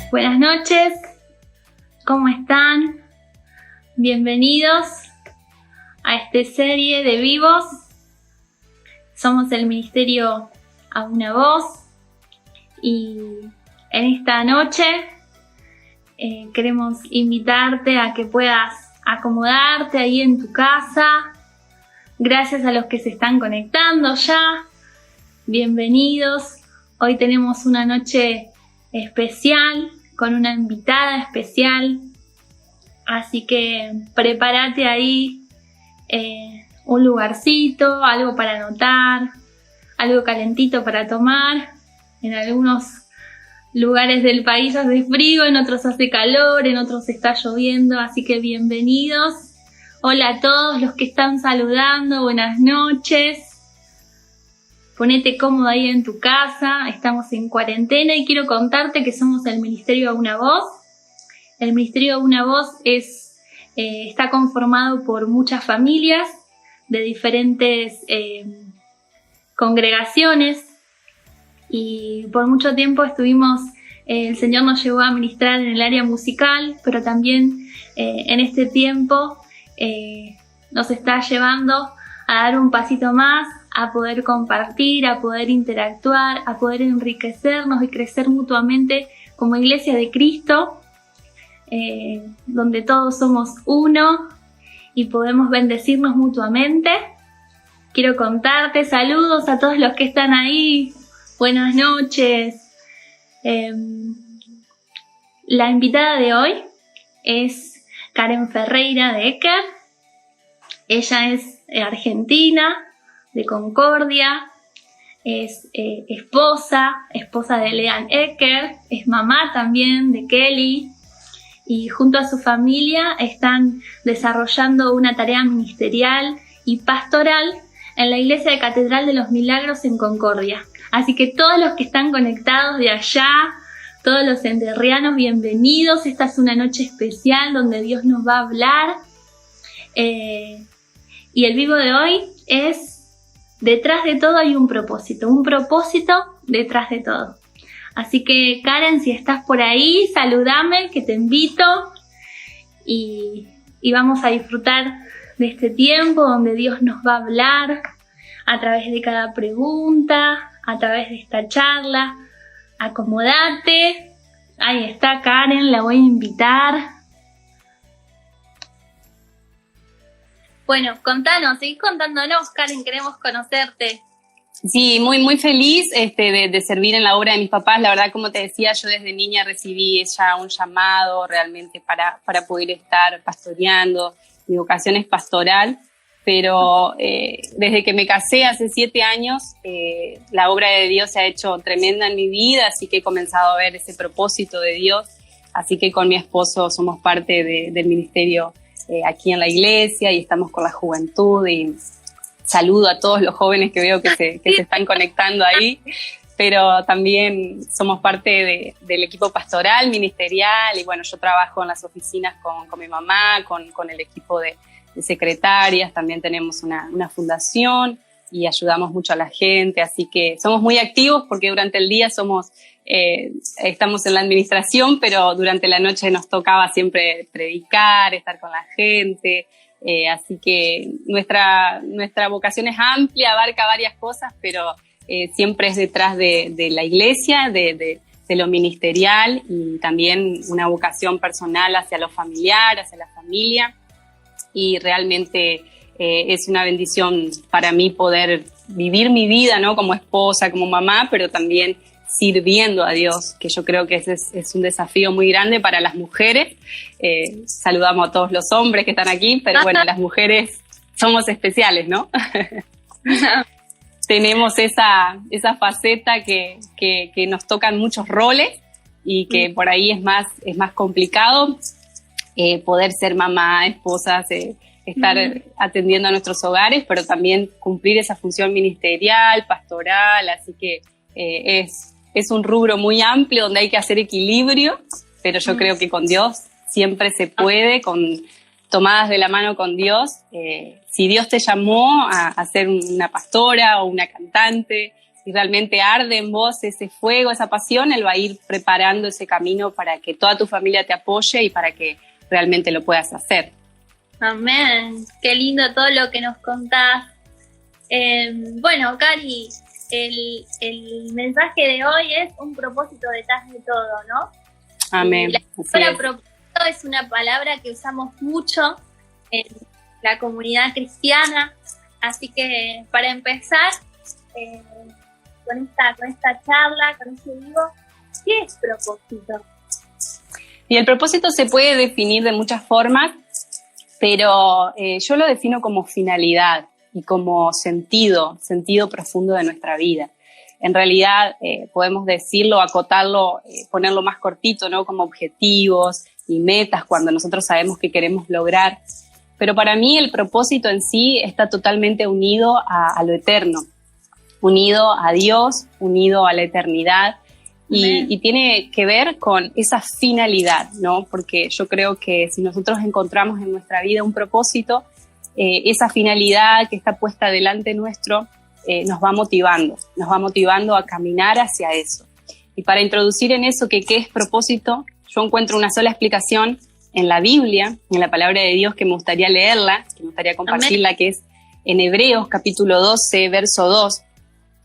Buenas noches, ¿cómo están? Bienvenidos a esta serie de vivos. Somos el Ministerio A Una Voz y en esta noche queremos invitarte a que puedas acomodarte ahí en tu casa. Gracias a los que se están conectando ya. Bienvenidos. Hoy tenemos una noche especial con una invitada especial. Así que prepárate ahí un lugarcito, algo para anotar, algo calentito para tomar. En algunos lugares del país hace frío, en otros hace calor, en otros está lloviendo, así que bienvenidos. Hola a todos los que están saludando, buenas noches. Ponete cómodo ahí en tu casa, estamos en cuarentena y quiero contarte que somos el Ministerio A Una Voz. El Ministerio A Una Voz está conformado por muchas familias de diferentes congregaciones y por mucho tiempo el Señor nos llevó a ministrar en el área musical, pero también en este tiempo nos está llevando a dar un pasito más, a poder compartir, a poder interactuar, a poder enriquecernos y crecer mutuamente como Iglesia de Cristo, donde todos somos uno y podemos bendecirnos mutuamente. Quiero contarte, saludos a todos los que están ahí, buenas noches. La invitada de hoy es Karen Ferreira de Ecker. Ella es argentina, de Concordia, es esposa de Leanne Ecker, es mamá también de Kelly y junto a su familia están desarrollando una tarea ministerial y pastoral en la Iglesia de Catedral de los Milagros en Concordia. Así que todos los que están conectados de allá, todos los entrerrianos, bienvenidos. Esta es una noche especial donde Dios nos va a hablar. Y el vivo de hoy es: detrás de todo hay un propósito detrás de todo. Así que Karen, si estás por ahí, saludame, que te invito y vamos a disfrutar de este tiempo donde Dios nos va a hablar a través de cada pregunta, a través de esta charla. Acomodate. Ahí está Karen, la voy a invitar. Bueno, seguís contándonos, Karen, queremos conocerte. Sí, muy feliz de servir en la obra de mis papás. La verdad, como te decía, yo desde niña recibí ya un llamado realmente para poder estar pastoreando. Mi vocación es pastoral, pero desde que me casé hace 7 años, la obra de Dios se ha hecho tremenda en mi vida, así que he comenzado a ver ese propósito de Dios. Así que con mi esposo somos parte del ministerio aquí en la iglesia y estamos con la juventud y saludo a todos los jóvenes que veo que se están conectando ahí, pero también somos parte del equipo pastoral, ministerial y bueno, yo trabajo en las oficinas con mi mamá, con el equipo de secretarias, también tenemos una fundación y ayudamos mucho a la gente, así que somos muy activos porque durante el día estamos en la administración, pero durante la noche nos tocaba siempre predicar, estar con la gente, así que nuestra vocación es amplia, abarca varias cosas, pero siempre es detrás de la iglesia, de lo ministerial y también una vocación personal hacia lo familiar, hacia la familia y realmente es una bendición para mí poder vivir mi vida, ¿no? Como esposa, como mamá, pero también sirviendo a Dios, que yo creo que ese es un desafío muy grande para las mujeres. Saludamos a todos los hombres que están aquí, pero bueno, las mujeres somos especiales, ¿no? Tenemos esa faceta que nos tocan muchos roles y que por ahí es más complicado poder ser mamá, esposas, estar atendiendo a nuestros hogares, pero también cumplir esa función ministerial, pastoral, así que es un rubro muy amplio donde hay que hacer equilibrio, pero yo creo que con Dios siempre se puede, tomadas de la mano con Dios. Si Dios te llamó a ser una pastora o una cantante, si realmente arde en vos ese fuego, esa pasión, Él va a ir preparando ese camino para que toda tu familia te apoye y para que realmente lo puedas hacer. Amén. Qué lindo todo lo que nos contás. Bueno, Cari, el mensaje de hoy es un propósito detrás de todo, ¿no? Amén. La palabra propósito es una palabra que usamos mucho en la comunidad cristiana, así que para empezar con esta charla, con este digo, ¿qué es propósito? Y el propósito se puede definir de muchas formas, pero yo lo defino como finalidad y como sentido profundo de nuestra vida. En realidad podemos decirlo, acotarlo, ponerlo más cortito, ¿no? Como objetivos y metas cuando nosotros sabemos que queremos lograr. Pero para mí el propósito en sí está totalmente unido a lo eterno, unido a Dios, unido a la eternidad y tiene que ver con esa finalidad, ¿no? Porque yo creo que si nosotros encontramos en nuestra vida un propósito, esa finalidad que está puesta delante nuestro nos va motivando a caminar hacia eso. Y para introducir en eso que qué es propósito, yo encuentro una sola explicación en la Biblia, en la palabra de Dios, que me gustaría leerla, que me gustaría compartirla, que es en Hebreos capítulo 12, verso 2,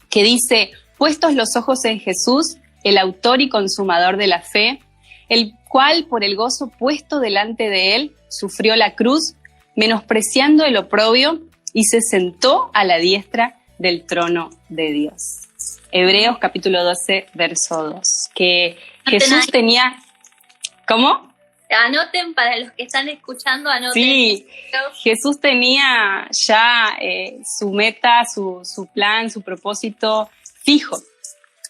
que dice: puestos los ojos en Jesús, el autor y consumador de la fe, el cual por el gozo puesto delante de él sufrió la cruz, menospreciando el oprobio, y se sentó a la diestra del trono de Dios. Hebreos capítulo 12, verso 2. Que Jesús tenía... ¿Cómo? Anoten, para los que están escuchando, anoten. Sí, Jesús tenía ya su meta, su plan, su propósito fijo.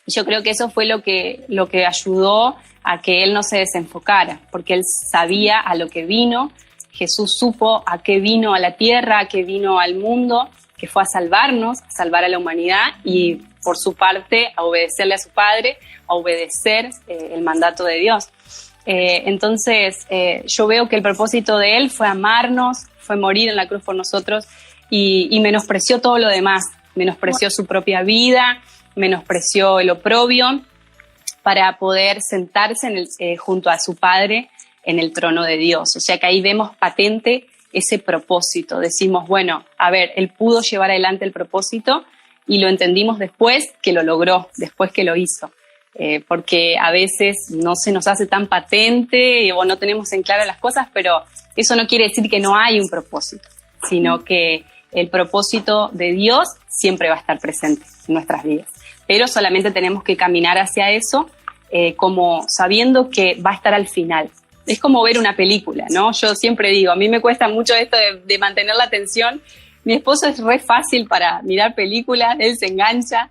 Yo creo que eso fue lo que ayudó a que él no se desenfocara, porque él sabía a lo que vino. Jesús supo a qué vino a la tierra, a qué vino al mundo, que fue a salvarnos, a salvar a la humanidad y por su parte a obedecerle a su Padre, a obedecer el mandato de Dios. Entonces yo veo que el propósito de él fue amarnos, fue morir en la cruz por nosotros y menospreció todo lo demás, menospreció su propia vida, menospreció el oprobio para poder sentarse junto a su Padre en el trono de Dios. O sea que ahí vemos patente ese propósito. Decimos, bueno, a ver, él pudo llevar adelante el propósito y lo entendimos después que lo logró, después que lo hizo. Porque a veces no se nos hace tan patente o no tenemos en claro las cosas, pero eso no quiere decir que no hay un propósito, sino que el propósito de Dios siempre va a estar presente en nuestras vidas. Pero solamente tenemos que caminar hacia eso como sabiendo que va a estar al final. Es como ver una película, ¿no? Yo siempre digo, a mí me cuesta mucho esto de mantener la atención. Mi esposo es re fácil para mirar películas, él se engancha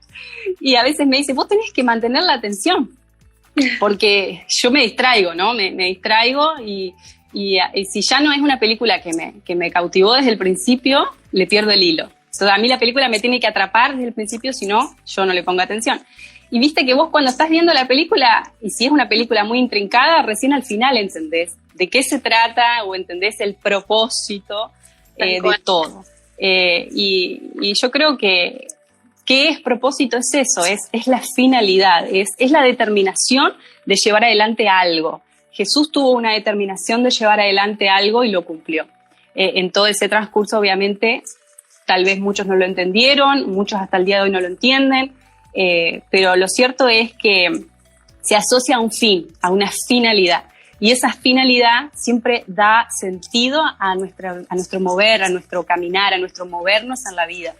y a veces me dice, vos tenés que mantener la atención porque yo me distraigo, ¿no? Me distraigo y si ya no es una película que me cautivó desde el principio, le pierdo el hilo. Entonces a mí la película me tiene que atrapar desde el principio, si no, yo no le pongo atención. Y viste que vos cuando estás viendo la película, y si es una película muy intrincada, recién al final entendés de qué se trata o entendés el propósito de todo. Y yo creo que ¿qué es propósito? Es eso, es la finalidad, es la determinación de llevar adelante algo. Jesús tuvo una determinación de llevar adelante algo y lo cumplió. En todo ese transcurso, obviamente, tal vez muchos no lo entendieron, muchos hasta el día de hoy no lo entienden, pero lo cierto es que se asocia a un fin, a una finalidad. Y esa finalidad siempre da sentido a nuestro mover, a nuestro caminar, a nuestro movernos en la vida.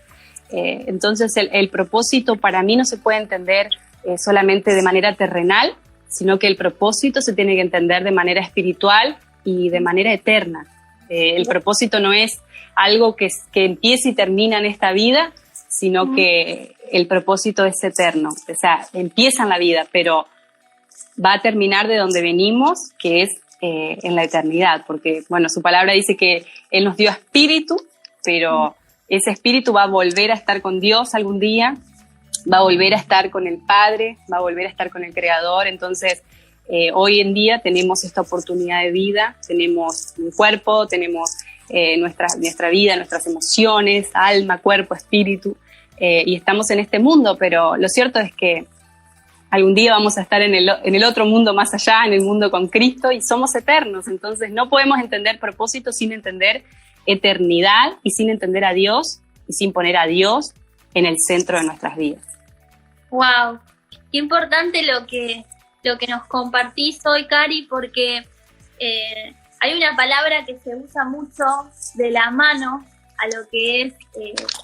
Entonces el propósito para mí no se puede entender solamente de manera terrenal, sino que el propósito se tiene que entender de manera espiritual y de manera eterna. El propósito no es algo que empieza y termina en esta vida, sino que el propósito es eterno. O sea, empieza en la vida, pero va a terminar de donde venimos, que es en la eternidad, porque, bueno, su palabra dice que Él nos dio espíritu, pero ese espíritu va a volver a estar con Dios algún día, va a volver a estar con el Padre, va a volver a estar con el Creador. Entonces, hoy en día tenemos esta oportunidad de vida, tenemos un cuerpo, tenemos nuestra vida, nuestras emociones, alma, cuerpo, espíritu, y estamos en este mundo, pero lo cierto es que algún día vamos a estar en el otro mundo más allá, en el mundo con Cristo, y somos eternos. Entonces no podemos entender propósito sin entender eternidad y sin entender a Dios y sin poner a Dios en el centro de nuestras vidas. Wow, qué importante lo que nos compartís hoy, Cari, porque hay una palabra que se usa mucho de la mano a lo que es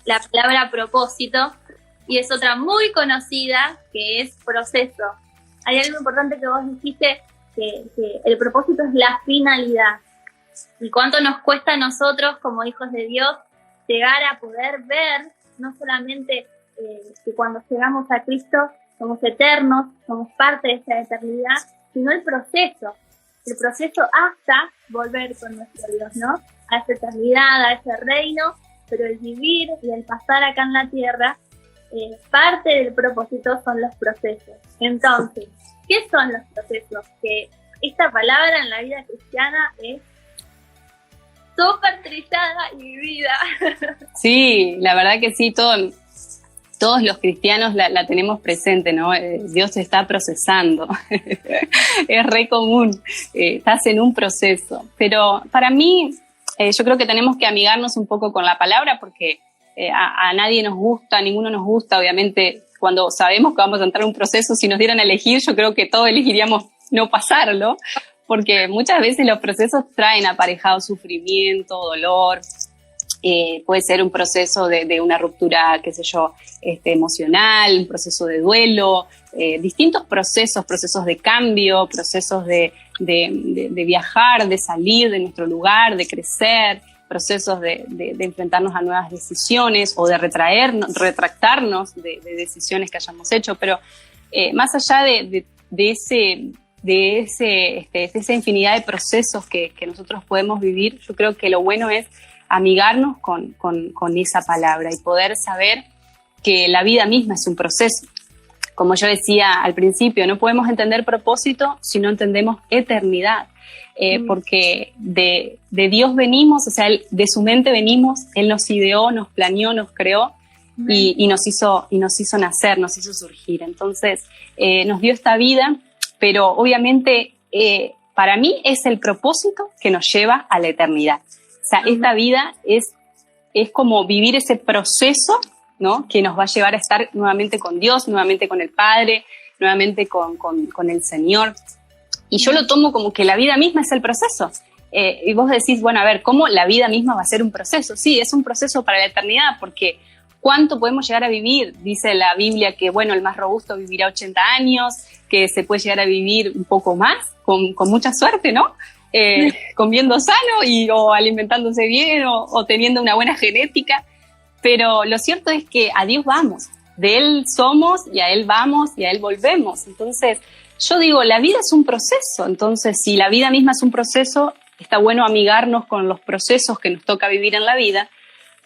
la palabra propósito, y es otra muy conocida, que es proceso. Hay algo importante que vos dijiste, que el propósito es la finalidad. Y cuánto nos cuesta a nosotros, como hijos de Dios, llegar a poder ver, no solamente que cuando llegamos a Cristo somos eternos, somos parte de esa eternidad, sino el proceso hasta volver con nuestro Dios, ¿no? A esa eternidad, a ese reino, pero el vivir y el pasar acá en la tierra, parte del propósito son los procesos. Entonces, ¿qué son los procesos? Que esta palabra en la vida cristiana es súper trillada y vivida. Sí, la verdad que sí, todos los cristianos la tenemos presente, ¿no? Dios te está procesando, es re común, estás en un proceso. Pero para mí, yo creo que tenemos que amigarnos un poco con la palabra, porque a nadie nos gusta, a ninguno nos gusta, obviamente, cuando sabemos que vamos a entrar en un proceso. Si nos dieran a elegir, yo creo que todos elegiríamos no pasarlo, porque muchas veces los procesos traen aparejado sufrimiento, dolor. Puede ser un proceso de una ruptura, qué sé yo, emocional, un proceso de duelo, distintos procesos de cambio, procesos de viajar, de salir de nuestro lugar, de crecer, procesos de enfrentarnos a nuevas decisiones o de retractarnos de decisiones que hayamos hecho. Pero más allá de esa infinidad de procesos que nosotros podemos vivir, yo creo que lo bueno es amigarnos con esa palabra y poder saber que la vida misma es un proceso. Como yo decía al principio, no podemos entender propósito si no entendemos eternidad, porque de Dios venimos, o sea, de su mente venimos, Él nos ideó, nos planeó, nos creó y nos hizo nacer, nos hizo surgir. Entonces, nos dio esta vida, pero obviamente para mí es el propósito que nos lleva a la eternidad. O sea, esta vida es como vivir ese proceso, ¿no? Que nos va a llevar a estar nuevamente con Dios, nuevamente con el Padre, nuevamente con el Señor. Y yo lo tomo como que la vida misma es el proceso. Y vos decís, bueno, a ver, ¿cómo la vida misma va a ser un proceso? Sí, es un proceso para la eternidad, porque ¿cuánto podemos llegar a vivir? Dice la Biblia que, bueno, el más robusto vivirá 80 años, que se puede llegar a vivir un poco más, con mucha suerte, ¿no? Comiendo sano o alimentándose bien o teniendo una buena genética, pero lo cierto es que a Dios vamos, de Él somos y a Él vamos y a Él volvemos. Entonces yo digo, la vida es un proceso, entonces si la vida misma es un proceso, está bueno amigarnos con los procesos que nos toca vivir en la vida,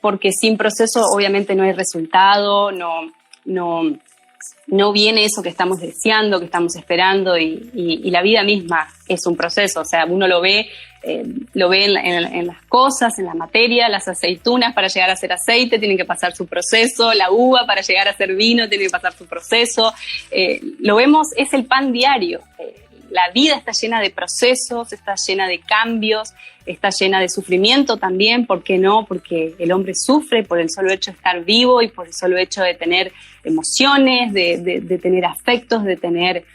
porque sin proceso obviamente no hay resultado, no viene eso que estamos deseando, que estamos esperando, y la vida misma es un proceso. O sea, uno lo ve en las cosas, en la materia. Las aceitunas para llegar a ser aceite tienen que pasar su proceso, la uva para llegar a ser vino tiene que pasar su proceso. Lo vemos, es el pan diario. La vida está llena de procesos, está llena de cambios, está llena de sufrimiento también. ¿Por qué no? Porque el hombre sufre por el solo hecho de estar vivo y por el solo hecho de tener emociones, de tener afectos, de tener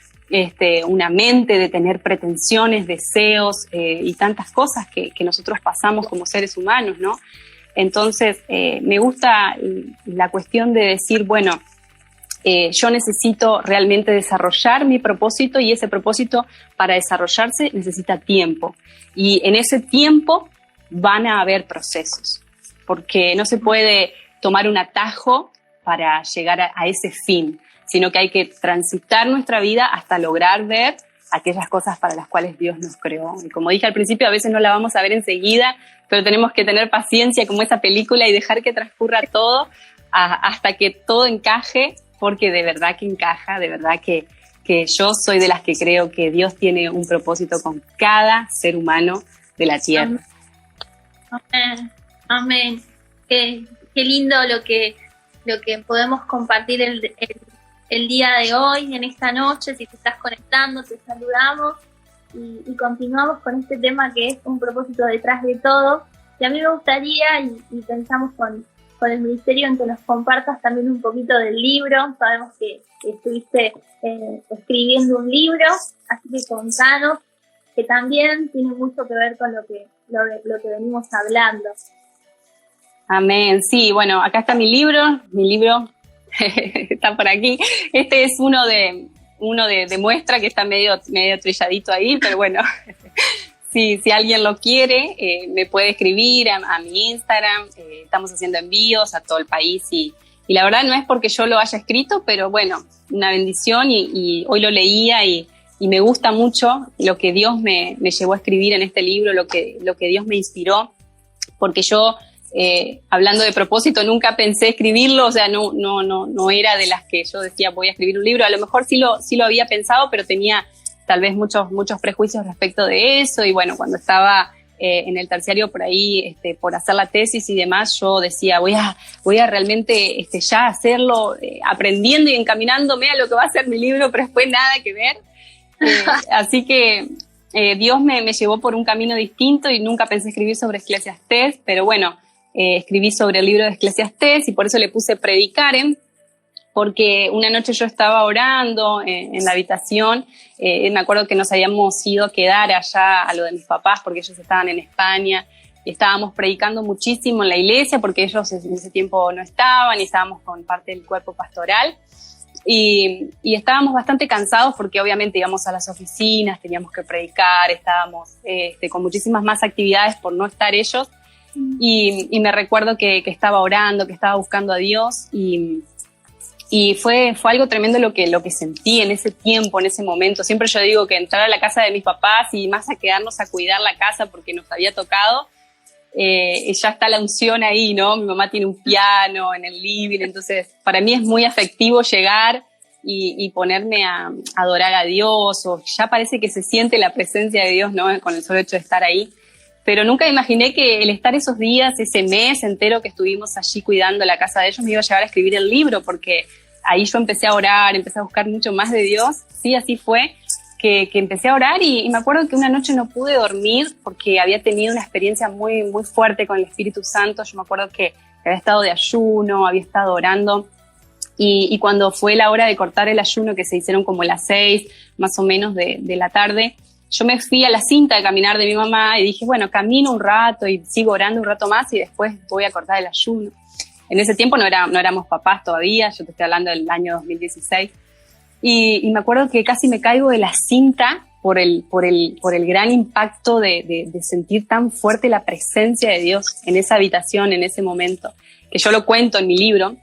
una mente, de tener pretensiones, deseos y tantas cosas que nosotros pasamos como seres humanos, ¿no? Entonces, me gusta la cuestión de decir, bueno, yo necesito realmente desarrollar mi propósito, y ese propósito, para desarrollarse, necesita tiempo. Y en ese tiempo van a haber procesos, porque no se puede tomar un atajo para llegar a ese fin, sino que hay que transitar nuestra vida hasta lograr ver aquellas cosas para las cuales Dios nos creó. Y como dije al principio, a veces no la vamos a ver enseguida, pero tenemos que tener paciencia como esa película y dejar que transcurra todo hasta que todo encaje, porque de verdad que encaja, de verdad que yo soy de las que creo que Dios tiene un propósito con cada ser humano de la tierra. Amén. Amén. Qué lindo lo que lo que podemos compartir el día de hoy, en esta noche. Si te estás conectando, te saludamos y continuamos con este tema que es un propósito detrás de todo. Y a mí me gustaría, y pensamos con el Ministerio, en que nos compartas también un poquito del libro. Sabemos que estuviste escribiendo un libro, así que contanos, que también tiene mucho que ver con lo que venimos hablando. Amén. Sí, bueno, acá está mi libro está por aquí. Este es uno de muestra, que está medio trilladito ahí, pero bueno, si alguien lo quiere, me puede escribir a mi Instagram. Estamos haciendo envíos a todo el país y la verdad no es porque yo lo haya escrito, pero bueno, una bendición y hoy lo leía y me gusta mucho lo que Dios me llevó a escribir en este libro, lo que Dios me inspiró, porque yo, hablando de propósito, nunca pensé escribirlo, o sea, no era de las que yo decía voy a escribir un libro. A lo mejor sí lo había pensado, pero tenía tal vez muchos prejuicios respecto de eso. Y bueno, cuando estaba en el terciario por ahí, por hacer la tesis y demás, yo decía voy a realmente ya hacerlo, aprendiendo y encaminándome a lo que va a ser mi libro, pero después nada que ver. Así que Dios me llevó por un camino distinto y nunca pensé escribir sobre Eclesiastés, pero bueno, escribí sobre el libro de Eclesiastés y por eso le puse Predicaren, porque una noche yo estaba orando en la habitación. Me acuerdo que nos habíamos ido a quedar allá a lo de mis papás porque ellos estaban en España y estábamos predicando muchísimo en la iglesia porque ellos en ese tiempo no estaban y estábamos con parte del cuerpo pastoral. Y estábamos bastante cansados porque obviamente íbamos a las oficinas, teníamos que predicar, estábamos con muchísimas más actividades por no estar ellos. Y me recuerdo que estaba orando, que estaba buscando a Dios y fue algo tremendo lo que sentí en ese tiempo, en ese momento. Siempre yo digo que entrar a la casa de mis papás y más a quedarnos a cuidar la casa porque nos había tocado, ya está la unción ahí, ¿no? Mi mamá tiene un piano en el living, entonces para mí es muy afectivo llegar y ponerme a adorar a Dios, o ya parece que se siente la presencia de Dios, ¿no? Con el solo hecho de estar ahí. Pero nunca imaginé que el estar esos días, ese mes entero que estuvimos allí cuidando la casa de ellos, me iba a llevar a escribir el libro, porque ahí yo empecé a orar, empecé a buscar mucho más de Dios. Sí, así fue. Que empecé a orar y me acuerdo que una noche no pude dormir porque había tenido una experiencia muy, muy fuerte con el Espíritu Santo. Yo me acuerdo que había estado de ayuno, había estado orando y cuando fue la hora de cortar el ayuno, que se hicieron como las 6 más o menos de la tarde, yo me fui a la cinta de caminar de mi mamá y dije, bueno, camino un rato y sigo orando un rato más y después voy a cortar el ayuno. En ese tiempo no éramos papás todavía, yo te estoy hablando del año 2016. Y me acuerdo que casi me caigo de la cinta por el gran impacto de sentir tan fuerte la presencia de Dios en esa habitación, en ese momento, que yo lo cuento en mi libro,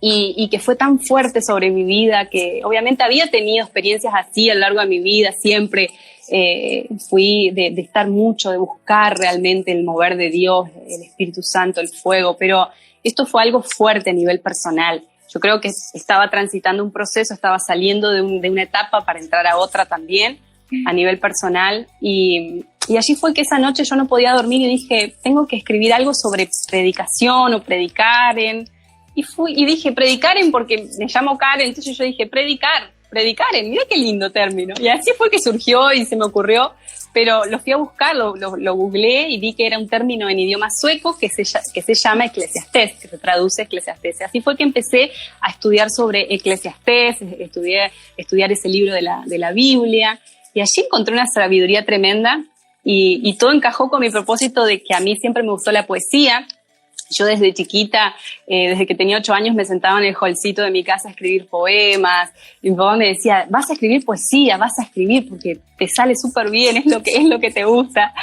y que fue tan fuerte sobre mi vida, que obviamente había tenido experiencias así a lo largo de mi vida, siempre fui de estar mucho, de buscar realmente el mover de Dios, el Espíritu Santo, el fuego, pero esto fue algo fuerte a nivel personal. Yo creo que estaba transitando un proceso, estaba saliendo de una etapa para entrar a otra también, a nivel personal. Y allí fue que esa noche yo no podía dormir y dije, tengo que escribir algo sobre predicación o predicaren. Y dije, predicaren porque me llamo Karen, entonces yo dije, predicaren, mira qué lindo término. Y así fue que surgió y se me ocurrió, pero lo fui a buscar, lo googleé y vi que era un término en idioma sueco que se llama Eclesiastés, que se traduce Eclesiastés. Y así fue que empecé a estudiar sobre Eclesiastés, estudiar ese libro de la Biblia, y allí encontré una sabiduría tremenda y todo encajó con mi propósito de que a mí siempre me gustó la poesía. Yo desde chiquita, desde que tenía 8 años, me sentaba en el hallcito de mi casa a escribir poemas. Y mi papá me decía, vas a escribir poesía, vas a escribir porque te sale súper bien, es lo que te gusta.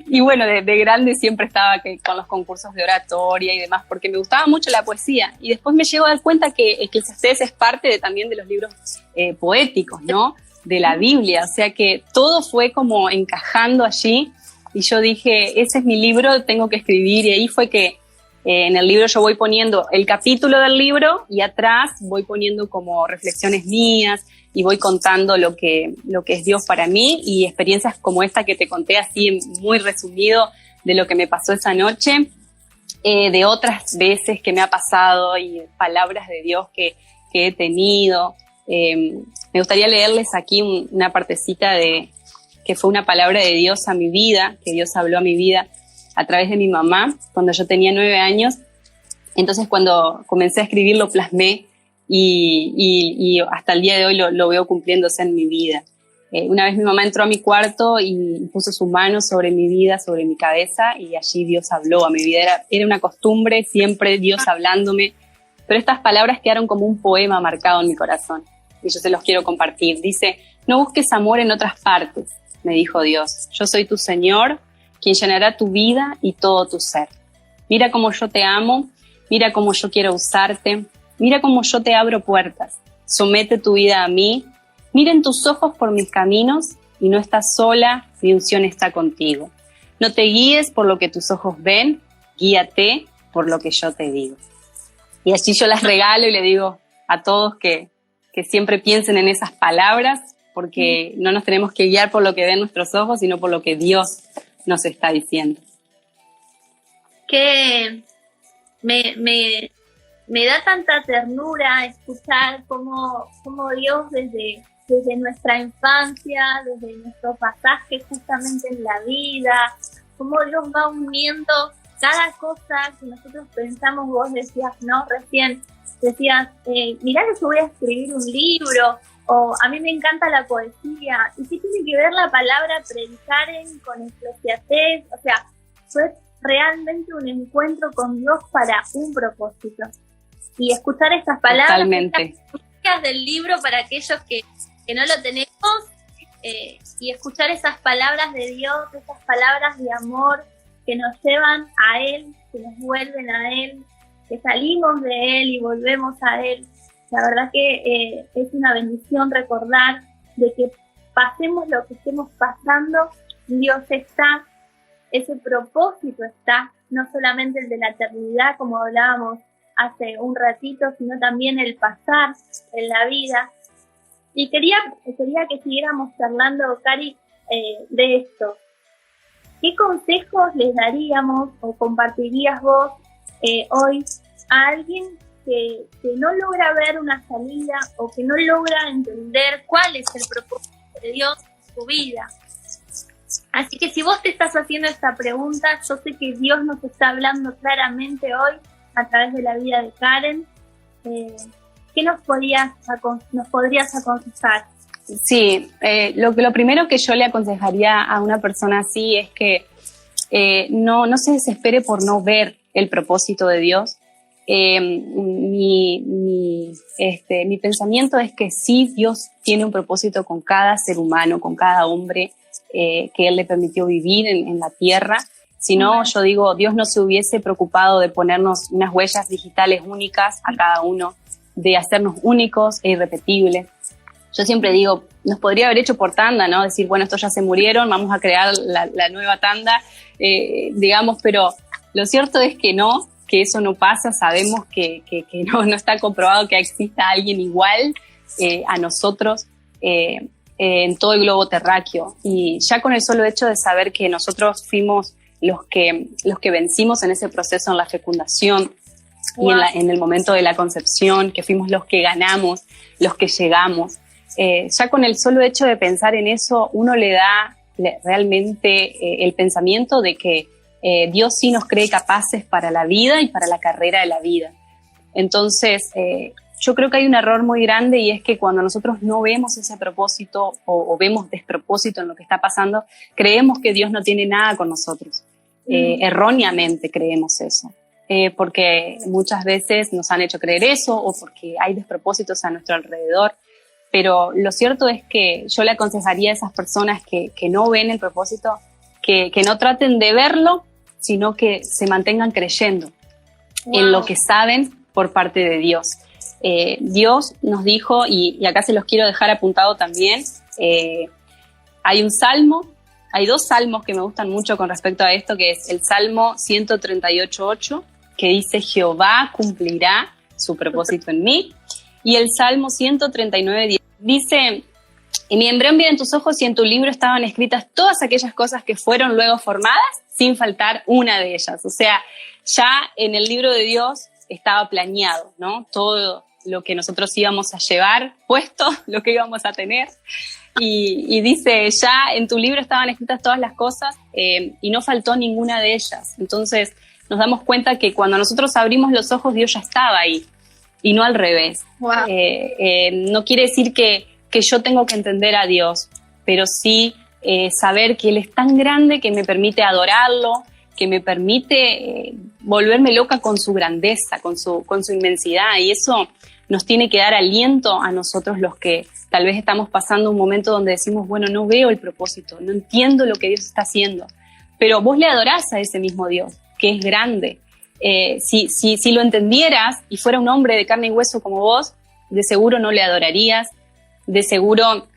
Y bueno, de grande siempre estaba con los concursos de oratoria y demás, porque me gustaba mucho la poesía. Y después me llego a dar cuenta que Eclesiastés es parte también de los libros poéticos, ¿no? De la Biblia. O sea que todo fue como encajando allí. Y yo dije, ese es mi libro, tengo que escribir. Y ahí fue que en el libro yo voy poniendo el capítulo del libro y atrás voy poniendo como reflexiones mías y voy contando lo que es Dios para mí y experiencias como esta que te conté así muy resumido de lo que me pasó esa noche. de otras veces que me ha pasado y palabras de Dios que he tenido. Me gustaría leerles aquí una partecita de que fue una palabra de Dios a mi vida, que Dios habló a mi vida a través de mi mamá cuando yo tenía 9 años. Entonces cuando comencé a escribir lo plasmé y hasta el día de hoy lo veo cumpliéndose en mi vida. Una vez mi mamá entró a mi cuarto y puso sus manos sobre mi vida, sobre mi cabeza, y allí Dios habló a mi vida. Era una costumbre, siempre Dios hablándome, pero estas palabras quedaron como un poema marcado en mi corazón y yo se los quiero compartir. Dice: no busques amor en otras partes, me dijo Dios. Yo soy tu Señor, quien llenará tu vida y todo tu ser. Mira cómo yo te amo, mira cómo yo quiero usarte, mira cómo yo te abro puertas. Somete tu vida a mí. Mira en tus ojos por mis caminos y no estás sola, mi unción está contigo. No te guíes por lo que tus ojos ven, guíate por lo que yo te digo. Y así yo las regalo y le digo a todos que siempre piensen en esas palabras, porque no nos tenemos que guiar por lo que ven nuestros ojos, sino por lo que Dios nos está diciendo. Que me da tanta ternura escuchar cómo Dios desde nuestra infancia, desde nuestros pasajes justamente en la vida, cómo Dios va uniendo cada cosa que nosotros pensamos. Vos decías, ¿no? Recién decías, mirá que yo voy a escribir un libro, o a mí me encanta la poesía. ¿Y qué tiene que ver la palabra predicaren con Eclesiastés? O sea, fue realmente un encuentro con Dios para un propósito. Y escuchar estas palabras, totalmente, del libro para aquellos que no lo tenemos, y escuchar esas palabras de Dios, esas palabras de amor que nos llevan a Él, que nos vuelven a Él, que salimos de Él y volvemos a Él. La verdad que es una bendición recordar de que pasemos lo que estemos pasando, Dios está, ese propósito está, no solamente el de la eternidad, como hablábamos hace un ratito, sino también el pasar en la vida. Y quería que siguiéramos charlando, Cari, de esto. ¿Qué consejos les daríamos o compartirías vos hoy a alguien que no logra ver una salida o que no logra entender cuál es el propósito de Dios en su vida? Así que si vos te estás haciendo esta pregunta, yo sé que Dios nos está hablando claramente hoy a través de la vida de Karen. ¿Qué nos podrías aconsejar? Sí, lo primero que yo le aconsejaría a una persona así es que no se desespere por no ver el propósito de Dios. Mi pensamiento es que sí, Dios tiene un propósito con cada ser humano, con cada hombre que Él le permitió vivir en la tierra. Si no, yo digo, Dios no se hubiese preocupado de ponernos unas huellas digitales únicas a cada uno, de hacernos únicos e irrepetibles. Yo siempre digo, nos podría haber hecho por tanda, ¿no? Decir, bueno, estos ya se murieron, vamos a crear la nueva tanda, digamos, pero lo cierto es que no, que eso no pasa. Sabemos que no está comprobado que exista alguien igual a nosotros en todo el globo terráqueo. Y ya con el solo hecho de saber que nosotros fuimos los que vencimos en ese proceso, en la fecundación, wow, y en el momento de la concepción, que fuimos los que ganamos, los que llegamos. Ya con el solo hecho de pensar en eso, uno le da realmente el pensamiento de que Dios sí nos cree capaces para la vida y para la carrera de la vida. Entonces, yo creo que hay un error muy grande, y es que cuando nosotros no vemos ese propósito o vemos despropósito en lo que está pasando, creemos que Dios no tiene nada con nosotros. Erróneamente creemos eso. Porque muchas veces nos han hecho creer eso, o porque hay despropósitos a nuestro alrededor. Pero lo cierto es que yo le aconsejaría a esas personas que no ven el propósito, que no traten de verlo, sino que se mantengan creyendo, wow, en lo que saben por parte de Dios. Dios nos dijo, y acá se los quiero dejar apuntado también, hay dos salmos que me gustan mucho con respecto a esto, que es el Salmo 138:8, que dice: Jehová cumplirá su propósito en mí, y el Salmo 139:10 dice: Y mi embrión vi en tus ojos y en tu libro estaban escritas todas aquellas cosas que fueron luego formadas, sin faltar una de ellas. O sea, ya en el libro de Dios estaba planeado, ¿no? Todo lo que nosotros íbamos a llevar puesto, lo que íbamos a tener. Y dice, ya en tu libro estaban escritas todas las cosas y no faltó ninguna de ellas. Entonces nos damos cuenta que cuando nosotros abrimos los ojos, Dios ya estaba ahí y no al revés. Wow. No quiere decir que yo tengo que entender a Dios, pero sí saber que Él es tan grande que me permite adorarlo, que me permite volverme loca con su grandeza, con su inmensidad, y eso nos tiene que dar aliento a nosotros los que tal vez estamos pasando un momento donde decimos, bueno, no veo el propósito, no entiendo lo que Dios está haciendo, pero vos le adorás a ese mismo Dios, que es grande. Si lo entendieras y fuera un hombre de carne y hueso como vos, de seguro no le adorarías, de seguro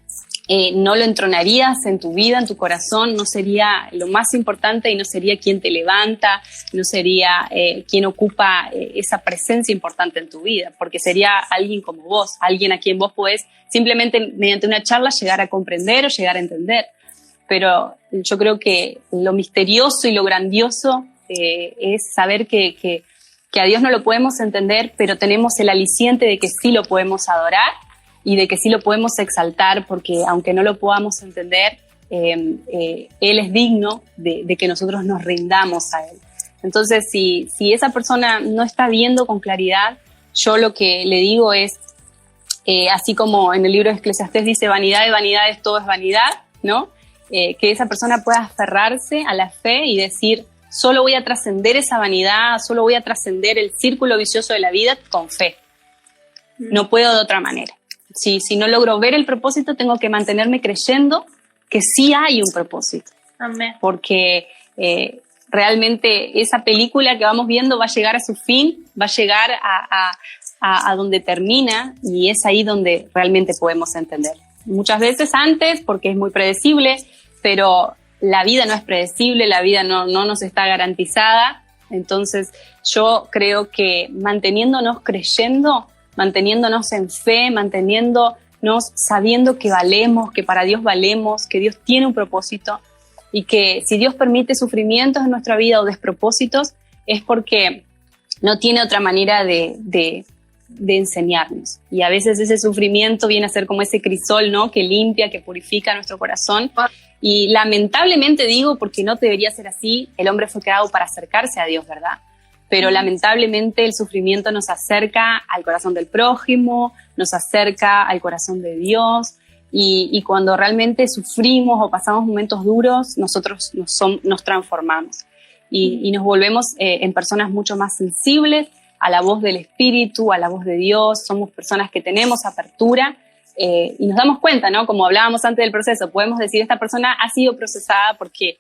no lo entronarías en tu vida, en tu corazón, no sería lo más importante y no sería quien te levanta, no sería quien ocupa esa presencia importante en tu vida, porque sería alguien como vos, alguien a quien vos podés simplemente mediante una charla llegar a comprender o llegar a entender. Pero yo creo que lo misterioso y lo grandioso es saber que a Dios no lo podemos entender, pero tenemos el aliciente de que sí lo podemos adorar y de que sí lo podemos exaltar, porque aunque no lo podamos entender, Él es digno de que nosotros nos rindamos a Él. Entonces, si esa persona no está viendo con claridad, yo lo que le digo es, así como en el libro de Eclesiastés dice, vanidad de vanidades, todo es vanidad, ¿no? Que esa persona pueda aferrarse a la fe y decir, solo voy a trascender esa vanidad, solo voy a trascender el círculo vicioso de la vida con fe. No puedo de otra manera. Si no logro ver el propósito, tengo que mantenerme creyendo que sí hay un propósito. Amén. Porque realmente esa película que vamos viendo va a llegar a su fin, va a llegar a donde termina, y es ahí donde realmente podemos entender. Muchas veces antes, porque es muy predecible, pero la vida no es predecible, la vida no nos está garantizada. Entonces yo creo que manteniéndonos creyendo, manteniéndonos en fe, manteniéndonos sabiendo que valemos, que para Dios valemos, que Dios tiene un propósito, y que si Dios permite sufrimientos en nuestra vida o despropósitos, es porque no tiene otra manera de enseñarnos. Y a veces ese sufrimiento viene a ser como ese crisol, ¿no? Que limpia, que purifica nuestro corazón. Y lamentablemente digo, porque no debería ser así, el hombre fue creado para acercarse a Dios, ¿verdad? Pero lamentablemente el sufrimiento nos acerca al corazón del prójimo, nos acerca al corazón de Dios, y cuando realmente sufrimos o pasamos momentos duros, nosotros nos transformamos y nos volvemos en personas mucho más sensibles a la voz del Espíritu, a la voz de Dios. Somos personas que tenemos apertura y nos damos cuenta, ¿no? Como hablábamos antes del proceso, podemos decir, esta persona ha sido procesada porque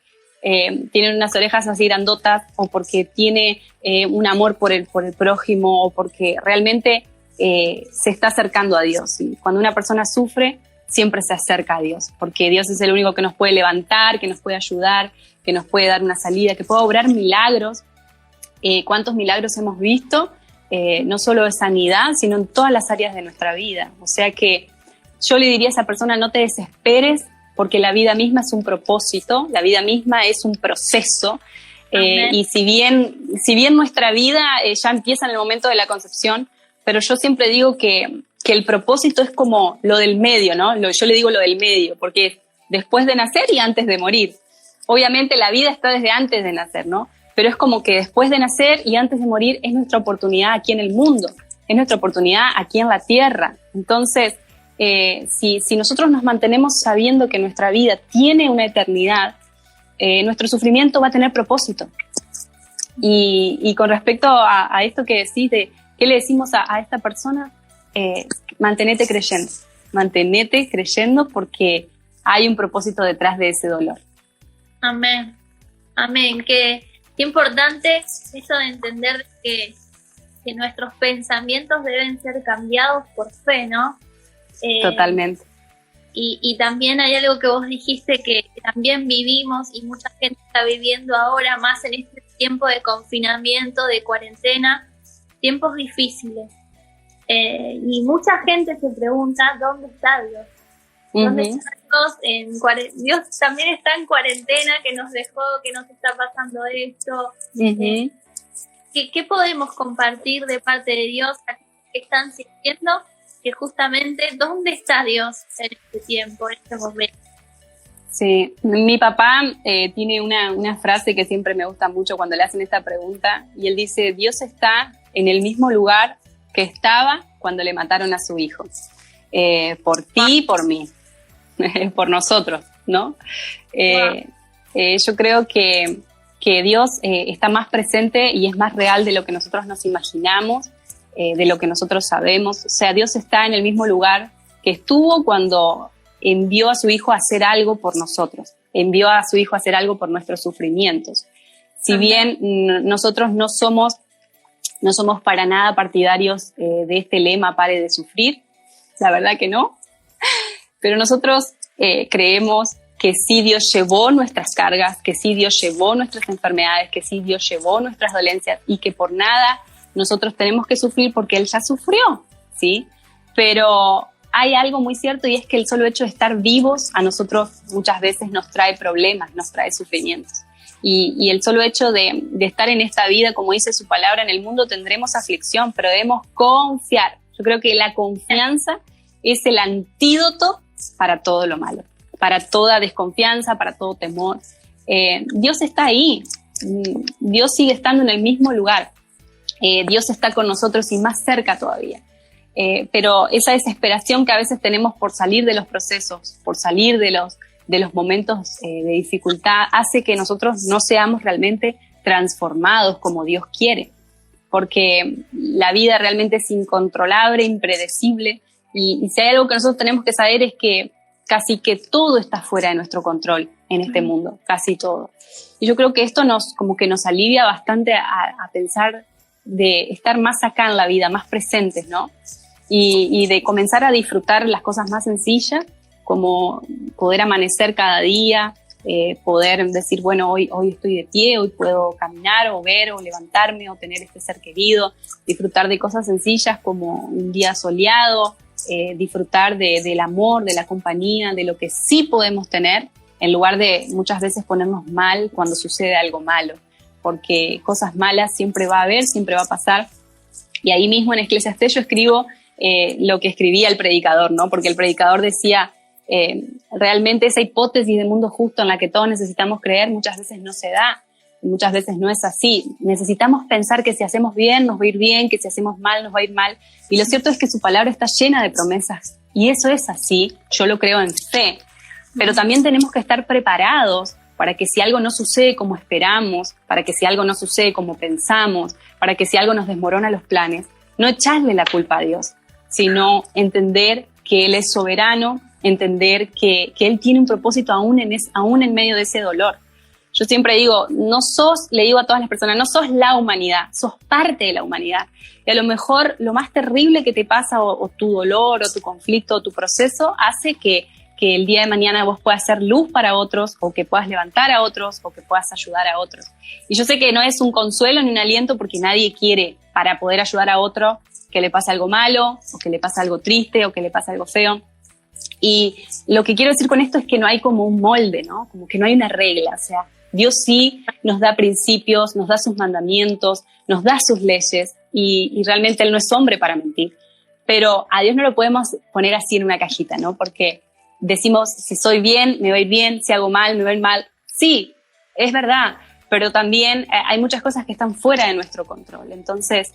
tiene unas orejas así grandotas, o porque tiene un amor por el prójimo, o porque realmente se está acercando a Dios. Y cuando una persona sufre, siempre se acerca a Dios, porque Dios es el único que nos puede levantar, que nos puede ayudar, que nos puede dar una salida, que puede obrar milagros. ¿Cuántos milagros hemos visto? No solo de sanidad, sino en todas las áreas de nuestra vida. O sea que yo le diría a esa persona, no te desesperes, porque la vida misma es un propósito, la vida misma es un proceso, y si bien nuestra vida ya empieza en el momento de la concepción, pero yo siempre digo que el propósito es como lo del medio, ¿no? Yo le digo lo del medio, porque es después de nacer y antes de morir. Obviamente la vida está desde antes de nacer, ¿no? Pero es como que después de nacer y antes de morir es nuestra oportunidad aquí en el mundo, es nuestra oportunidad aquí en la tierra. Entonces, si nosotros nos mantenemos sabiendo que nuestra vida tiene una eternidad, nuestro sufrimiento va a tener propósito. Y con respecto a esto que decís de qué le decimos a esta persona, mantenete creyendo porque hay un propósito detrás de ese dolor. Amén, amén. Qué importante eso de entender que nuestros pensamientos deben ser cambiados por fe, ¿no? Totalmente. Y también hay algo que vos dijiste que también vivimos, y mucha gente está viviendo ahora, más en este tiempo de confinamiento, de cuarentena, tiempos difíciles. Y mucha gente se pregunta, ¿dónde está Dios? ¿Dónde está Dios? Dios también está en cuarentena, que nos dejó, que nos está pasando esto. ¿Qué podemos compartir de parte de Dios a quienes están sintiendo que justamente dónde está Dios en este tiempo, en este momento? Sí, mi papá tiene una frase que siempre me gusta mucho cuando le hacen esta pregunta, y él dice: Dios está en el mismo lugar que estaba cuando le mataron a su hijo, por ti y por mí, por nosotros, ¿no? Yo creo que Dios está más presente y es más real de lo que nosotros nos imaginamos, de lo que nosotros sabemos. O sea, Dios está en el mismo lugar que estuvo cuando envió a su hijo a hacer algo por nosotros, envió a su hijo a hacer algo por nuestros sufrimientos. Si bien nosotros no somos para nada partidarios de este lema, pare de sufrir, la verdad que no, pero nosotros creemos que sí Dios llevó nuestras cargas, que sí Dios llevó nuestras enfermedades, que sí Dios llevó nuestras dolencias, y que por nada nosotros tenemos que sufrir porque Él ya sufrió, ¿sí? Pero hay algo muy cierto, y es que el solo hecho de estar vivos a nosotros muchas veces nos trae problemas, nos trae sufrimientos. Y el solo hecho de estar en esta vida, como dice su palabra, en el mundo tendremos aflicción, pero debemos confiar. Yo creo que la confianza es el antídoto para todo lo malo, para toda desconfianza, para todo temor. Dios está ahí, Dios sigue estando en el mismo lugar, Dios está con nosotros y más cerca todavía. Pero esa desesperación que a veces tenemos por salir de los procesos, por salir de los momentos de dificultad, hace que nosotros no seamos realmente transformados como Dios quiere, porque la vida realmente es incontrolable, impredecible, y si hay algo que nosotros tenemos que saber es que casi que todo está fuera de nuestro control en este mundo, casi todo. Y yo creo que esto como que nos alivia bastante a pensar de estar más acá en la vida, más presentes, ¿no? Y de comenzar a disfrutar las cosas más sencillas, como poder amanecer cada día, poder decir, bueno, hoy estoy de pie, hoy puedo caminar o ver o levantarme o tener este ser querido, disfrutar de cosas sencillas como un día soleado, disfrutar del amor, de la compañía, de lo que sí podemos tener, en lugar de muchas veces ponernos mal cuando sucede algo malo, porque cosas malas siempre va a haber, siempre va a pasar. Y ahí mismo en Eclesiastés yo escribo lo que escribía el predicador, ¿no? Porque el predicador decía, realmente esa hipótesis de mundo justo en la que todos necesitamos creer muchas veces no se da, muchas veces no es así. Necesitamos pensar que si hacemos bien nos va a ir bien, que si hacemos mal nos va a ir mal, y lo cierto es que su palabra está llena de promesas, y eso es así, yo lo creo en fe, pero también tenemos que estar preparados para que si algo no sucede como esperamos, para que si algo no sucede como pensamos, para que si algo nos desmorona los planes, no echarle la culpa a Dios, sino entender que Él es soberano, entender que Él tiene un propósito aún en medio de ese dolor. Yo siempre digo, le digo a todas las personas, no sos la humanidad, sos parte de la humanidad. Y a lo mejor lo más terrible que te pasa, o tu dolor, o tu conflicto, o tu proceso, hace que el día de mañana vos puedas ser luz para otros, o que puedas levantar a otros, o que puedas ayudar a otros. Y yo sé que no es un consuelo ni un aliento, porque nadie quiere, para poder ayudar a otro, que le pase algo malo, o que le pase algo triste, o que le pase algo feo. Y lo que quiero decir con esto es que no hay como un molde, ¿no? Como que no hay una regla. O sea, Dios sí nos da principios, nos da sus mandamientos, nos da sus leyes, y realmente Él no es hombre para mentir. Pero a Dios no lo podemos poner así en una cajita, ¿no? Porque decimos, si soy bien, me va a ir bien, si hago mal, me va a ir mal. Sí, es verdad, pero también hay muchas cosas que están fuera de nuestro control. Entonces,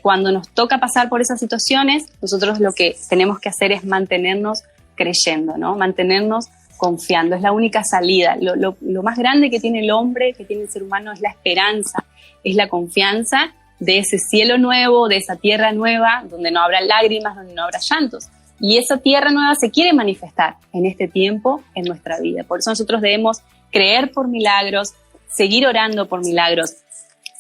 cuando nos toca pasar por esas situaciones, nosotros lo que tenemos que hacer es mantenernos creyendo, ¿no? Mantenernos confiando, es la única salida. Lo más grande que tiene el hombre, que tiene el ser humano, es la esperanza, es la confianza de ese cielo nuevo, de esa tierra nueva, donde no habrá lágrimas, donde no habrá llantos. Y esa tierra nueva se quiere manifestar en este tiempo, en nuestra vida. Por eso nosotros debemos creer por milagros, seguir orando por milagros,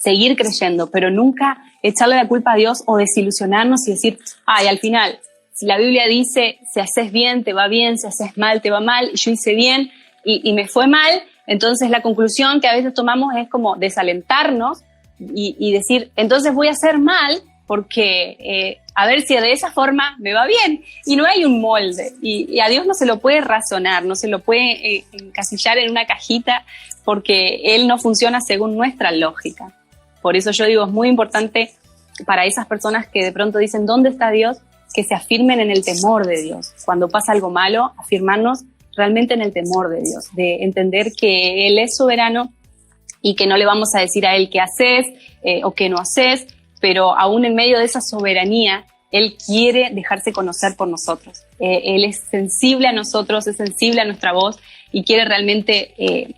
seguir creyendo, pero nunca echarle la culpa a Dios o desilusionarnos y decir, ay, al final, si la Biblia dice, si haces bien, te va bien, si haces mal, te va mal, y yo hice bien y me fue mal, entonces la conclusión que a veces tomamos es como desalentarnos y decir, entonces voy a hacer mal porque a ver si de esa forma me va bien. Y no hay un molde, y a Dios no se lo puede razonar, no se lo puede encasillar en una cajita, porque Él no funciona según nuestra lógica. Por eso yo digo, es muy importante para esas personas que de pronto dicen, ¿dónde está Dios?, que se afirmen en el temor de Dios. Cuando pasa algo malo, afirmarnos realmente en el temor de Dios, de entender que Él es soberano y que no le vamos a decir a Él qué haces o qué no haces, pero aún en medio de esa soberanía, Él quiere dejarse conocer por nosotros. Él es sensible a nosotros, es sensible a nuestra voz y quiere realmente